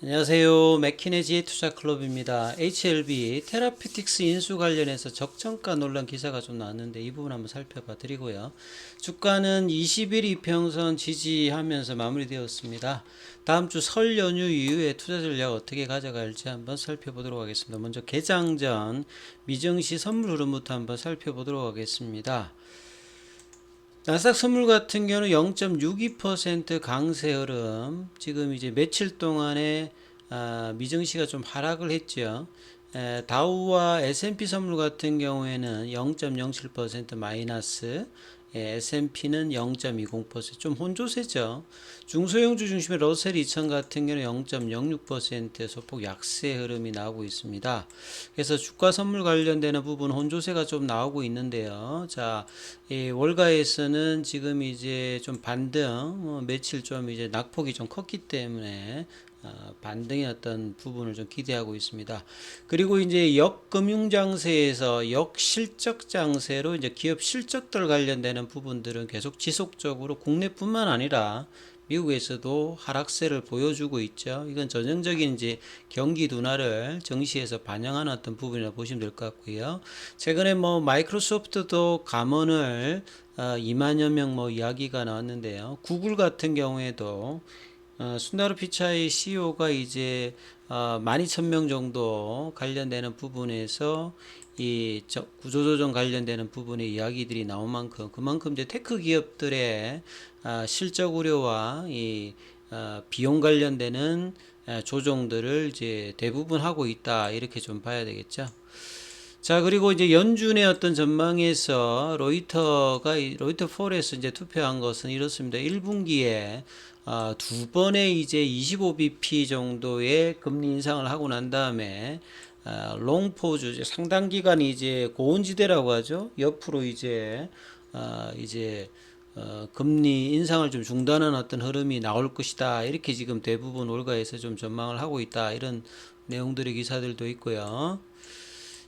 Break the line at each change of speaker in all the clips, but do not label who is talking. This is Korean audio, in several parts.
안녕하세요. 맥키네지의 투자클럽입니다. HLB 테라피틱스 인수 관련해서 적정가 논란 기사가 좀 나왔는데 이 부분 한번 살펴봐 드리고요. 주가는 20일 이평선 지지하면서 마무리되었습니다. 다음 주 설 연휴 이후에 투자 전략 어떻게 가져갈지 한번 살펴보도록 하겠습니다. 먼저 개장 전 미증시 선물 흐름부터 한번 살펴보도록 하겠습니다. 나스닥 선물 같은 경우는 0.62% 강세 흐름. 지금 이제 며칠 동안에 미증시가 좀 하락을 했죠. 다우와 S&P 선물 같은 경우에는 0.07% 마이너스, S&P는 0.20%좀 혼조세죠. 중소형주 중심의 러셀 2000 같은 경우는 0.06% 소폭 약세 흐름이 나오고 있습니다. 그래서 주가 선물 관련되는 부분 혼조세가 좀 나오고 있는데요. 자, 이 월가에서는 지금 이제 좀 반등, 며칠 좀 이제 낙폭이 좀 컸기 때문에 반등의 어떤 부분을 좀 기대하고 있습니다. 그리고 이제 역금융장세에서 역실적장세로 이제 기업 실적들 관련되는 부분들은 계속 지속적으로 국내뿐만 아니라 미국에서도 하락세를 보여주고 있죠. 이건 전형적인 이제 경기 둔화를 정시에서 반영하는 어떤 부분이라고 보시면 될 것 같고요. 최근에 뭐 마이크로소프트도 감원을 2만여 명 뭐 이야기가 나왔는데요. 구글 같은 경우에도 순다르 피차이 CEO가 이제 12,000명 정도 관련되는 부분에서 이 구조조정 관련되는 부분의 이야기들이 나온 만큼 그만큼 이제 테크 기업들의 실적 우려와 이 비용 관련되는 조정들을 이제 대부분 하고 있다 이렇게 좀 봐야 되겠죠. 자, 그리고 이제 연준의 어떤 전망에서 로이터 폴에서 이제 투표한 것은 이렇습니다. 1분기에 두 번의 이제 25bp 정도의 금리 인상을 하고 난 다음에 롱포즈 상당 기간 이제 고온지대라고 하죠. 옆으로 이제 금리 인상을 좀 중단한 어떤 흐름이 나올 것이다. 이렇게 지금 대부분 월가에서 좀 전망을 하고 있다. 이런 내용들의 기사들도 있고요.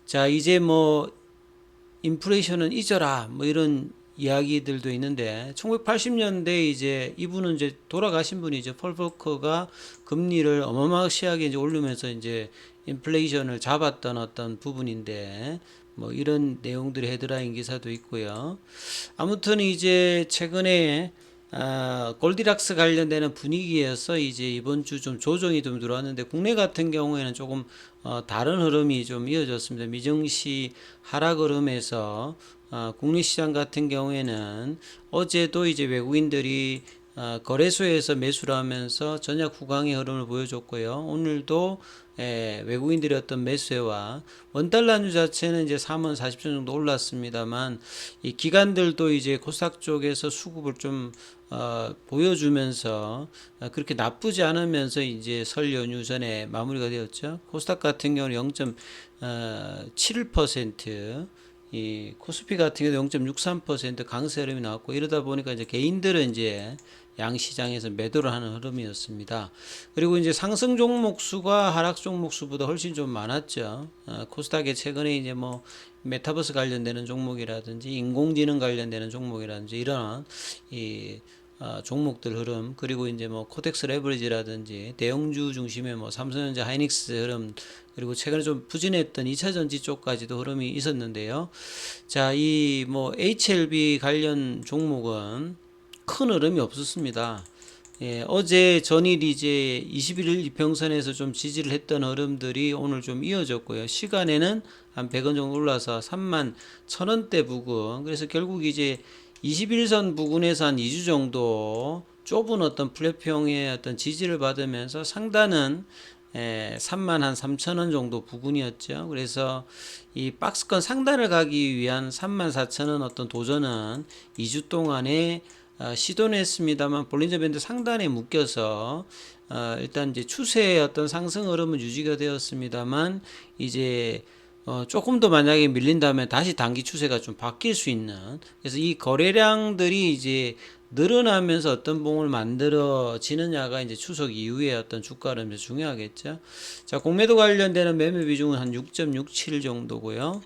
자, 이제 뭐 인플레이션은 잊어라 뭐 이런 이야기들도 있는데 1980년대 이제 이분은 이제 돌아가신 분이죠. 펄 볼커가 금리를 어마어마하게 이제 올리면서 이제 인플레이션을 잡았던 어떤 부분인데 뭐 이런 내용들의 헤드라인 기사도 있고요. 아무튼 이제 최근에 골디락스 관련되는 분위기에서 이제 이번 주 좀 조정이 좀 들어왔는데 국내 같은 경우에는 조금 다른 흐름이 좀 이어졌습니다. 미증시 하락 흐름에서 국내 시장 같은 경우에는 어제도 이제 외국인들이 거래소에서 매수를 하면서 전약 후강의 흐름을 보여줬고요. 오늘도 외국인들의 어떤 매수와 원달러주 자체는 이제 3원 40전 정도 올랐습니다만 이 기관들도 이제 코스닥 쪽에서 수급을 좀 보여주면서 그렇게 나쁘지 않으면서 이제 설 연휴 전에 마무리가 되었죠. 코스닥 같은 경우는 0.71%, 이 코스피 같은 경우 0.63% 강세 흐름이 나왔고 이러다 보니까 이제 개인들은 이제 양시장에서 매도를 하는 흐름이었습니다. 그리고 이제 상승 종목 수가 하락 종목 수보다 훨씬 좀 많았죠. 코스닥에 최근에 이제 뭐 메타버스 관련되는 종목이라든지 인공지능 관련되는 종목이라든지 이런 이 종목들 흐름, 그리고 이제 뭐 코텍스 레버리지라든지 대형주 중심의 뭐 삼성전자 하이닉스 흐름, 그리고 최근에 좀 부진했던 2차전지 쪽까지도 흐름이 있었는데요. 자, 이 뭐 HLB 관련 종목은 큰 흐름이 없었습니다. 어제 전일 이제 21일 이평선에서 좀 지지를 했던 흐름들이 오늘 좀 이어졌고요. 시간에는 한 100원 정도 올라서 3만 1,000원대 부근. 그래서 결국 이제 21선 부근에서 한 2주 정도 좁은 어떤 플랫폼의 어떤 지지를 받으면서 상단은 3만 한 3천원 정도 부근이었죠. 그래서 이 박스권 상단을 가기 위한 3만 4천원 어떤 도전은 2주 동안에 시도는 했습니다만 볼린저 밴드 상단에 묶여서 일단 이제 추세의 어떤 상승 흐름은 유지가 되었습니다만 이제 조금 더 만약에 밀린다면 다시 단기 추세가 좀 바뀔 수 있는, 그래서 이 거래량들이 이제 늘어나면서 어떤 봉을 만들어지느냐가 이제 추석 이후에 어떤 주가 흐름이 중요하겠죠. 자, 공매도 관련되는 매매 비중은 한 6.67 정도고요.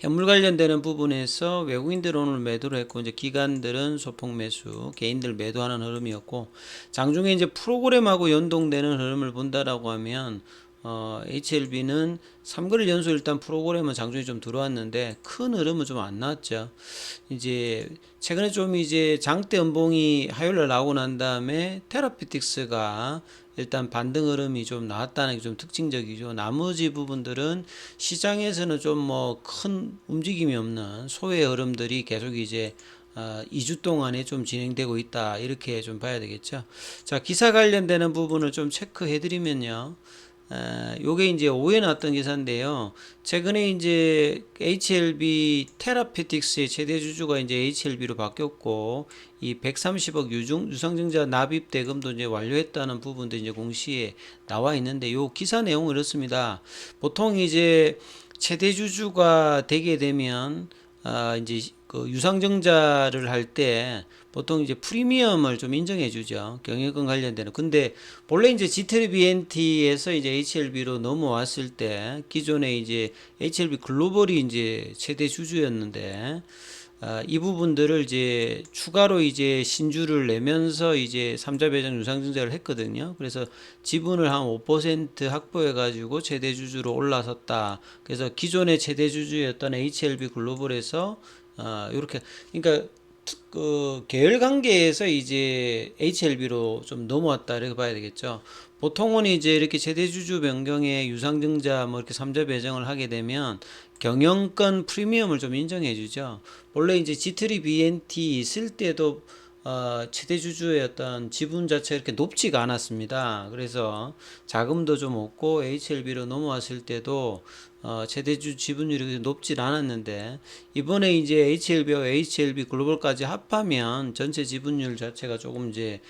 현물 관련되는 부분에서 외국인들 오늘 매도를 했고 이제 기관들은 소폭 매수, 개인들 매도하는 흐름이었고 장중에 이제 프로그램하고 연동되는 흐름을 본다라고 하면 HLB는 3거래일 연속 일단 프로그램은 장중에 좀 들어왔는데 큰 흐름은 좀 안 나왔죠. 이제 최근에 좀 이제 장대 연봉이 화요일날 나오고 난 다음에 테라피틱스가 일단 반등 흐름이 좀 나왔다는 게 좀 특징적이죠. 나머지 부분들은 시장에서는 좀 뭐 큰 움직임이 없는 소외 흐름들이 계속 이제 2주 동안에 좀 진행되고 있다. 이렇게 좀 봐야 되겠죠. 자, 기사 관련되는 부분을 좀 체크해 드리면요. 요게 이제 오해 나왔던 기사인데요. 최근에 이제 HLB 테라피틱스의 최대 주주가 이제 HLB로 바뀌었고, 이 130억 유상증자 납입 대금도 이제 완료했다는 부분도 이제 공시에 나와 있는데, 요 기사 내용은 이렇습니다. 보통 이제 최대 주주가 되게 되면, 이제 그 유상증자를 할 때 보통 이제 프리미엄을 좀 인정해 주죠. 경영권 관련되는. 근데 본래 이제 GTBNT에서 이제 HLB로 넘어왔을 때 기존에 이제 HLB 글로벌이 이제 최대 주주였는데 이 부분들을 이제 추가로 이제 신주를 내면서 이제 3자 배정 유상증자를 했거든요. 그래서 지분을 한 5% 확보해 가지고 최대 주주로 올라섰다. 그래서 기존의 최대 주주였던 HLB 글로벌에서 요렇게 그러니까 그 계열 관계에서 이제 HLB로 좀 넘어왔다 이렇게 봐야 되겠죠. 보통은 이제 이렇게 최대주주 변경에 유상증자 뭐 이렇게 3자 배정을 하게 되면 경영권 프리미엄을 좀 인정해 주죠. 원래 이제 G3BNT 있을 때도 최대주주의 어떤 지분 자체가 이렇게 높지가 않았습니다. 그래서 자금도 좀 없고 HLB로 넘어왔을 때도 최대주 지분율이 높지 않았는데 이번에 이제 HLB와 HLB 글로벌까지 합하면 전체 지분율 자체가 조금 이제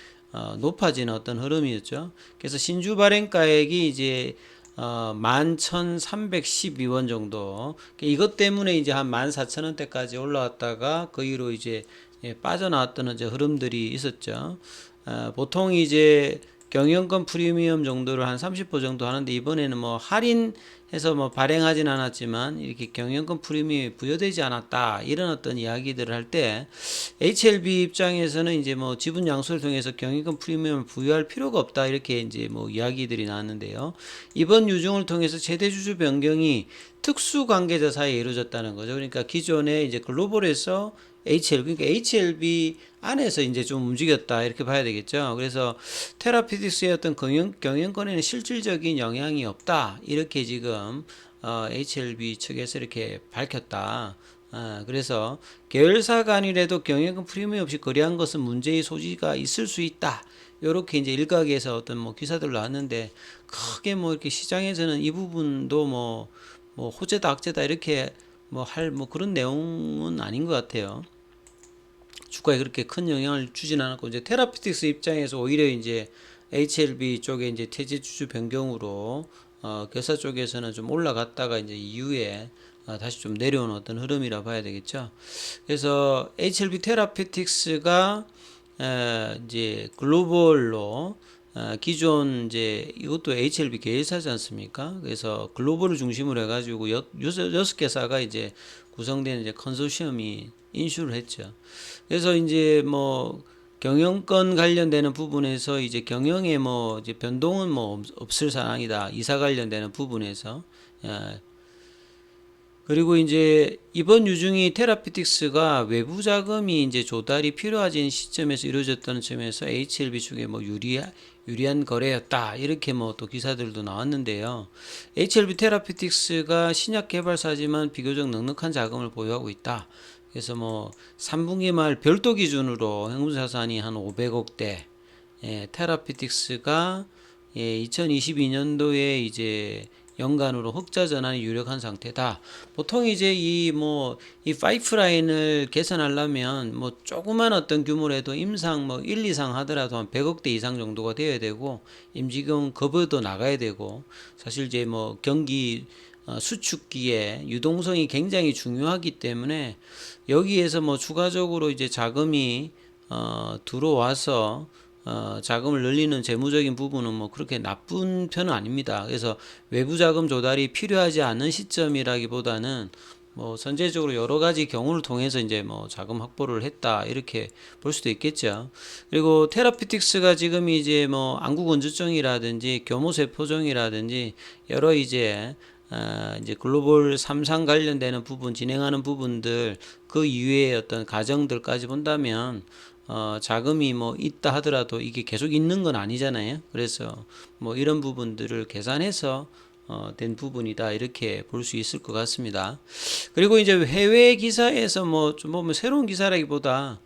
높아지는 어떤 흐름이었죠. 그래서 신주 발행가액이 이제 11,312원 정도. 이것 때문에 이제 한 14,000원대까지 올라왔다가 그 이후로 이제 빠져나왔던 이제 흐름들이 있었죠. 보통 이제 경영권 프리미엄 정도를 한 30% 정도 하는데 이번에는 뭐 할인해서 뭐 발행하진 않았지만 이렇게 경영권 프리미엄이 부여되지 않았다 이런 어떤 이야기들을 할 때 HLB 입장에서는 이제 뭐 지분 양수를 통해서 경영권 프리미엄을 부여할 필요가 없다 이렇게 이제 뭐 이야기들이 나왔는데요. 이번 유증을 통해서 최대 주주 변경이 특수 관계자 사이에 이루어졌다는 거죠. 그러니까 기존에 이제 글로벌에서 HLB, 그러니까 HLB 안에서 이제 좀 움직였다 이렇게 봐야 되겠죠. 그래서 테라피틱스의 어떤 경영권에는 실질적인 영향이 없다 이렇게 지금 HLB 측에서 이렇게 밝혔다. 그래서 계열사 간이라도 경영권 프리미엄 없이 거래한 것은 문제의 소지가 있을 수 있다. 요렇게 이제 일각에서 어떤 뭐 기사들 나왔는데 크게 뭐 이렇게 시장에서는 이 부분도 뭐 호재다 악재다 이렇게 뭐 그런 내용은 아닌 것 같아요. 주가에 그렇게 큰 영향을 주진 않았고 이제 테라피틱스 입장에서 오히려 이제 HLB 쪽에 이제 퇴지 주주 변경으로 결사 쪽에서는 좀 올라갔다가 이제 이후에 다시 좀 내려오는 어떤 흐름이라 봐야 되겠죠. 그래서 HLB 테라피틱스가 이제 글로벌로 기존 이제 이것도 HLB 계열사지 않습니까? 그래서 글로벌을 중심으로 해가지고 여섯 개사가 이제 구성된 이제 컨소시엄이 인수를 했죠. 그래서 이제 뭐 경영권 관련되는 부분에서 이제 경영에 뭐 이제 변동은 뭐 없을 상황이다. 이사 관련되는 부분에서. 그리고 이제 이번 유증이 테라피틱스가 외부 자금이 이제 조달이 필요해진 시점에서 이루어졌다는 점에서 HLB 쪽에 뭐 유리한 거래였다. 이렇게 뭐 또 기사들도 나왔는데요. HLB 테라피틱스가 신약 개발사지만 비교적 넉넉한 자금을 보유하고 있다. 그래서 뭐 3분기 말 별도 기준으로 현금자산이 한 500억대, 테라피틱스가 2022년도에 이제 연간으로 흑자 전환이 유력한 상태다. 보통 이제 이 파이프라인을 개선하려면 뭐 조그만 어떤 규모라도 임상 뭐 1, 2상 하더라도 한 100억대 이상 정도가 되어야 되고 임직원 급여도 나가야 되고 사실 이제 뭐 경기 수축기에 유동성이 굉장히 중요하기 때문에 여기에서 뭐 추가적으로 이제 자금이 들어와서 자금을 늘리는 재무적인 부분은 뭐 그렇게 나쁜 편은 아닙니다. 그래서 외부 자금 조달이 필요하지 않은 시점이라기보다는 뭐 선제적으로 여러 가지 경우를 통해서 이제 뭐 자금 확보를 했다 이렇게 볼 수도 있겠죠. 그리고 테라피틱스가 지금 이제 뭐 안구건조증이라든지 교모세포종이라든지 여러 이제 글로벌 3상 관련되는 부분 진행하는 부분들 그 이외의 어떤 가정들까지 본다면 자금이 뭐 있다 하더라도 이게 계속 있는 건 아니잖아요. 그래서 뭐 이런 부분들을 계산해서 된 부분이다 이렇게 볼 수 있을 것 같습니다. 그리고 이제 해외 기사에서 뭐 좀 보면 새로운 기사라기보다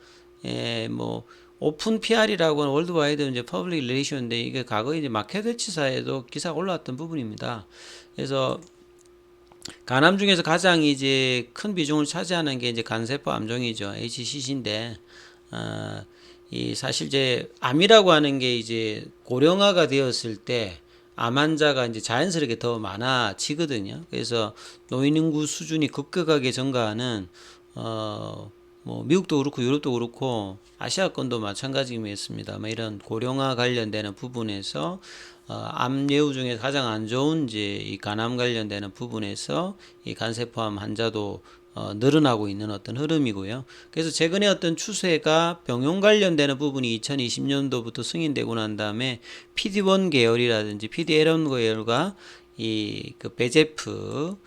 뭐 오픈 PR이라고 하는 월드와이드 이제 퍼블릭 릴레이션인데 이게 과거에 이제 마켓워치사에도 기사가 올라왔던 부분입니다. 그래서 간암 중에서 가장 이제 큰 비중을 차지하는 게 이제 간세포 암종이죠. HCC인데 이 사실 이제 암이라고 하는 게 이제 고령화가 되었을 때 암 환자가 이제 자연스럽게 더 많아지거든요. 그래서 노인 인구 수준이 급격하게 증가하는 뭐 미국도 그렇고 유럽도 그렇고 아시아권도 마찬가지겠습니다. 뭐 이런 고령화 관련되는 부분에서 암 예후 중에 가장 안 좋은 이제 이 간암 관련되는 부분에서 이 간세포암 환자도 늘어나고 있는 어떤 흐름이고요. 그래서 최근에 어떤 추세가 병용 관련되는 부분이 2020년도부터 승인되고 난 다음에 PD-1 계열이라든지 PD-L1 계열과 이 그 베제프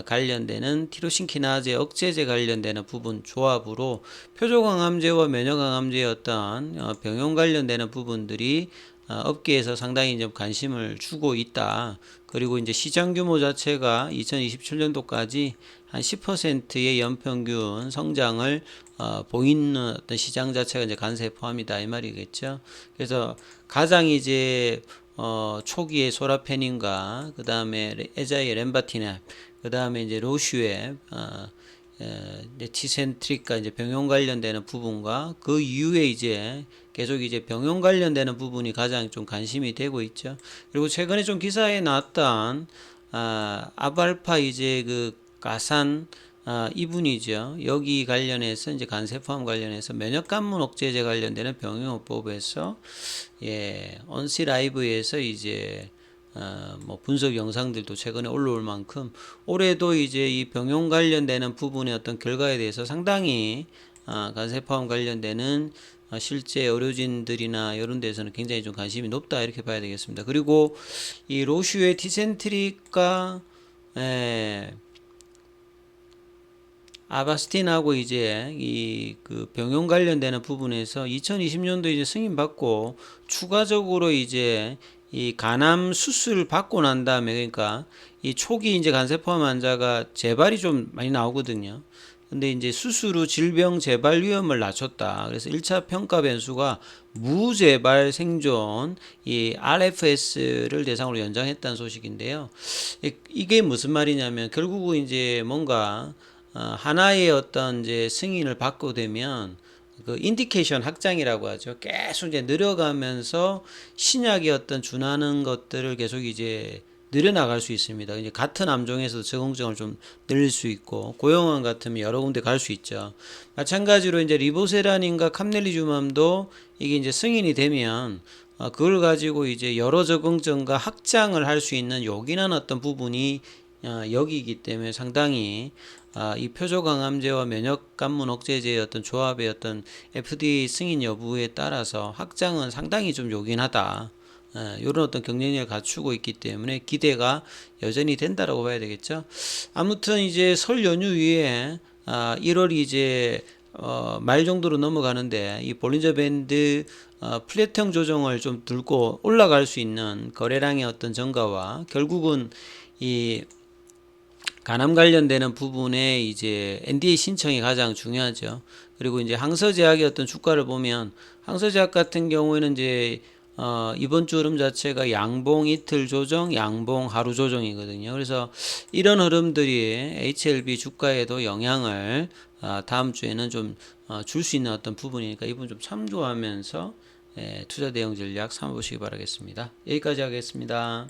관련되는 티로신키나제 억제제 관련되는 부분 조합으로 표적항암제와 면역항암제의 어떤 병용 관련되는 부분들이 업계에서 상당히 좀 관심을 주고 있다. 그리고 이제 시장 규모 자체가 2027년도까지 한 10%의 연평균 성장을 보이는 어떤 시장 자체가 이제 간세에 포함이다 이 말이겠죠. 그래서 가장 이제 초기에 소라페닌과 그 다음에 에자의 렘바티납, 그 다음에 이제 로슈의 티센트릭과 이제 병용 관련되는 부분과 그 이후에 이제 계속 이제 병용 관련되는 부분이 가장 좀 관심이 되고 있죠. 그리고 최근에 좀 기사에 나왔던 아발파 이제 그 가산 이분이죠. 여기 관련해서 이제 간세포암 관련해서 면역관문 억제제 관련되는 병용요법에서 언시 라이브에서 이제 뭐 분석 영상들도 최근에 올라올 만큼 올해도 이제 이 병용 관련되는 부분의 어떤 결과에 대해서 상당히 간세포암 관련되는 실제 의료진들이나 이런 데서는 굉장히 좀 관심이 높다 이렇게 봐야 되겠습니다. 그리고 이 로슈의 티센트릭과 아바스틴하고 이제 이 그 병용 관련되는 부분에서 2020년도 이제 승인 받고 추가적으로 이제 이 간암 수술 받고 난 다음에 그러니까 이 초기 이제 간세포암 환자가 재발이 좀 많이 나오거든요. 근데 이제 수술 후 질병 재발 위험을 낮췄다. 그래서 1차 평가 변수가 무재발 생존 이 RFS를 대상으로 연장했다는 소식인데요. 이게 무슨 말이냐면 결국은 이제 뭔가 하나의 어떤 이제 승인을 받고 되면 그 인디케이션 확장이라고 하죠. 계속 이제 늘어가면서 신약의 어떤 준하는 것들을 계속 이제 늘어나갈 수 있습니다. 이제 같은 암종에서도 적응증을 좀 늘릴 수 있고 고용암 같으면 여러 군데 갈 수 있죠. 마찬가지로 이제 리보세란인과 캄넬리주맘도 이게 이제 승인이 되면 그걸 가지고 이제 여러 적응증과 확장을 할 수 있는 요긴한 어떤 부분이 여기이기 때문에 상당히 이 표적항암제와 면역관문 억제제의 어떤 조합의 어떤 FDA 승인 여부에 따라서 확장은 상당히 좀 요긴하다. 이런 어떤 경쟁력을 갖추고 있기 때문에 기대가 여전히 된다라고 봐야 되겠죠. 아무튼 이제 설 연휴 위에 1월 이제 말 정도로 넘어가는데 이 볼린저 밴드 플랫형 조정을 좀 들고 올라갈 수 있는 거래량의 어떤 증가와 결국은 이 간암 관련되는 부분에 이제 NDA 신청이 가장 중요하죠. 그리고 이제 항서제약의 어떤 주가를 보면 항서제약 같은 경우에는 이제 이번 주 흐름 자체가 양봉 이틀 조정, 양봉 하루 조정이거든요. 그래서 이런 흐름들이 HLB 주가에도 영향을 다음 주에는 좀 줄 수 있는 어떤 부분이니까 이 부분 좀 참조하면서 투자 대응 전략 삼아보시기 바라겠습니다. 여기까지 하겠습니다.